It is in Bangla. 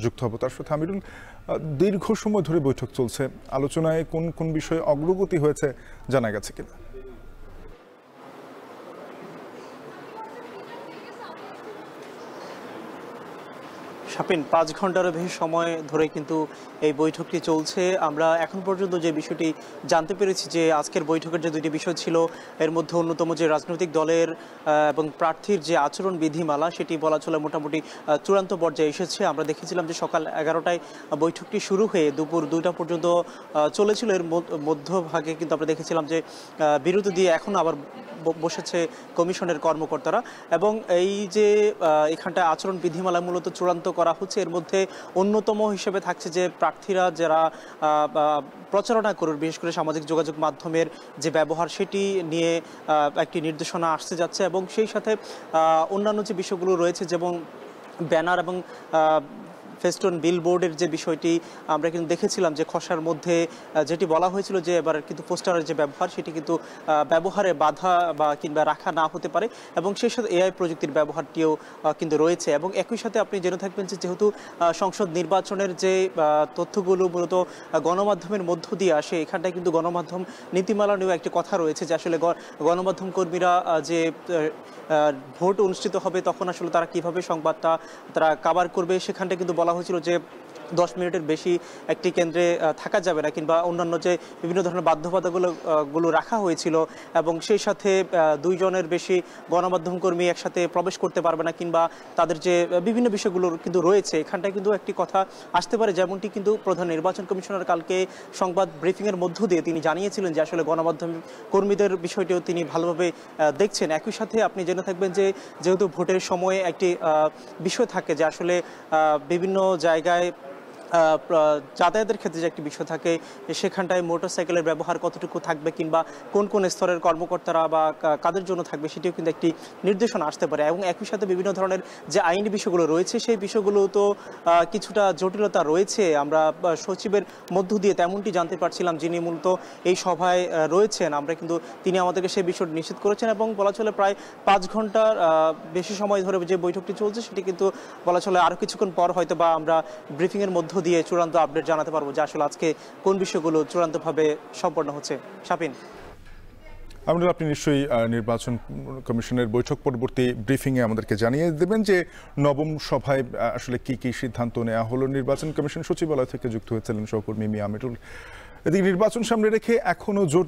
যুক্ত হব তার সাথে। আমিরুল, দীর্ঘ সময় ধরে বৈঠক চলছে, আলোচনায় কোন কোন বিষয়ে অগ্রগতি হয়েছে জানা গেছে কিনা? শাপিন, 5 ঘন্টারও বেশি সময় ধরে কিন্তু এই বৈঠকটি চলছে। আমরা এখন পর্যন্ত যে বিষয়টি জানতে পেরেছি যে আজকের বৈঠকের যে দুইটি বিষয় ছিল, এর মধ্যে অন্যতম যে রাজনৈতিক দলের এবং প্রার্থীর যে আচরণ বিধিমালা, সেটি বলা চলে মোটামুটি চূড়ান্ত পর্যায়ে এসেছে। আমরা দেখেছিলাম যে সকাল 11টায় বৈঠকটি শুরু হয়ে দুপুর 2টা পর্যন্ত চলেছিল। এর মধ্যভাগে কিন্তু আমরা দেখেছিলাম যে বিরতি দিয়ে এখন আবার বসেছে কমিশনের কর্মকর্তারা, এবং এই যে এখানটায় আচরণ বিধিমালা মূলত চূড়ান্ত করা হচ্ছে। এর মধ্যে অন্যতম হিসেবে থাকছে যে প্রার্থীরা যারা প্রচারণা করুন, বিশেষ করে সামাজিক যোগাযোগ মাধ্যমের যে ব্যবহার, সেটি নিয়ে একটি নির্দেশনা আসতে যাচ্ছে, এবং সেই সাথে অন্যান্য যে বিষয়গুলো রয়েছে যেমন ব্যানার এবং ফেস্টুন বিলবোর্ডের যে বিষয়টি আমরা কিন্তু দেখেছিলাম যে খসড়ার মধ্যে যেটি বলা হয়েছিল যে এবার কিন্তু পোস্টারের যে ব্যবহার, সেটি কিন্তু ব্যবহারে বাধা বা কিংবা রাখা না হতে পারে, এবং সেই সাথে এআই প্রযুক্তির ব্যবহারটিও কিন্তু রয়েছে। এবং একই সাথে আপনি জেনে থাকবেন যে যেহেতু সংসদ নির্বাচনের যে তথ্যগুলো মূলত গণমাধ্যমের মধ্য দিয়ে আসে, এখানটায় কিন্তু গণমাধ্যম নীতিমালা নিয়েও একটি কথা রয়েছে যে আসলে গণমাধ্যম কর্মীরা যে ভোট অনুষ্ঠিত হবে তখন আসলে তারা কিভাবে সংবাদটা তারা কাভার করবে, সেখানটা কিন্তু বলা হয়েছিল যে 10 মিনিটের বেশি একটি কেন্দ্রে থাকা যাবে না, কিংবা অন্যান্য যে বিভিন্ন ধরনের বাধ্যবাধকতাগুলো রাখা হয়েছিল, এবং সেই সাথে 2 জনের বেশি গণমাধ্যম কর্মী একসাথে প্রবেশ করতে পারবে না, কিংবা তাদের যে বিভিন্ন বিষয়গুলো কিন্তু রয়েছে, এখানটায় কিন্তু একটি কথা আসতে পারে, যেমনটি কিন্তু প্রধান নির্বাচন কমিশনার কালকে সংবাদ ব্রিফিংয়ের মধ্য দিয়ে তিনি জানিয়েছিলেন যে আসলে গণমাধ্যম কর্মীদের বিষয়টিও তিনি ভালোভাবে দেখছেন। একই সাথে আপনি জেনে থাকবেন যে যেহেতু ভোটের সময়ে একটি বিষয় থাকে যে আসলে বিভিন্ন জায়গায় যাতায়াতের ক্ষেত্রে যে একটি বিষয় থাকে, সেখানটায় মোটরসাইকেলের ব্যবহার কতটুকু থাকবে, কিংবা কোন কোন স্তরের কর্মকর্তারা বা কাদের জন্য থাকবে, সেটিও কিন্তু একটি নির্দেশনা আসতে পারে। এবং একই সাথে বিভিন্ন ধরনের যে আইনি বিষয়গুলো রয়েছে, সেই বিষয়গুলো তো কিছুটা জটিলতা রয়েছে। আমরা সচিবের মধ্য দিয়ে তেমনটি জানতে পারছিলাম, যিনি মূলত এই সভায় রয়েছেন, আমরা কিন্তু তিনি আমাদেরকে সেই বিষয়টি নিশ্চিত করেছেন, এবং বলা চলে প্রায় 5 ঘন্টার বেশি সময় ধরে যে বৈঠকটি চলছে, সেটি কিন্তু বলা চলে আরও কিছুক্ষণ পর হয়তো বা আমরা ব্রিফিংয়ের মধ্য দিয়ে চূড়ান্ত আপডেট জানাতে পারবো যে আসলে আজকে কোন বিষয়গুলো চূড়ান্তভাবে সম্পন্ন হচ্ছে। শাপিন, আপনি নিশ্চয়ই নির্বাচন কমিশনের বৈঠক পরবর্তী ব্রিফিংয়ে আমাদেরকে জানিয়ে দেবেন যে নবম সভায় আসলে কি কি সিদ্ধান্ত নেওয়া হলো। নির্বাচন কমিশন সচিবালয় থেকে যুক্ত হয়েছিলেন সহকর্মী মিয়া আমিরুল। এদিকে নির্বাচন সামনে রেখে এখনো জোট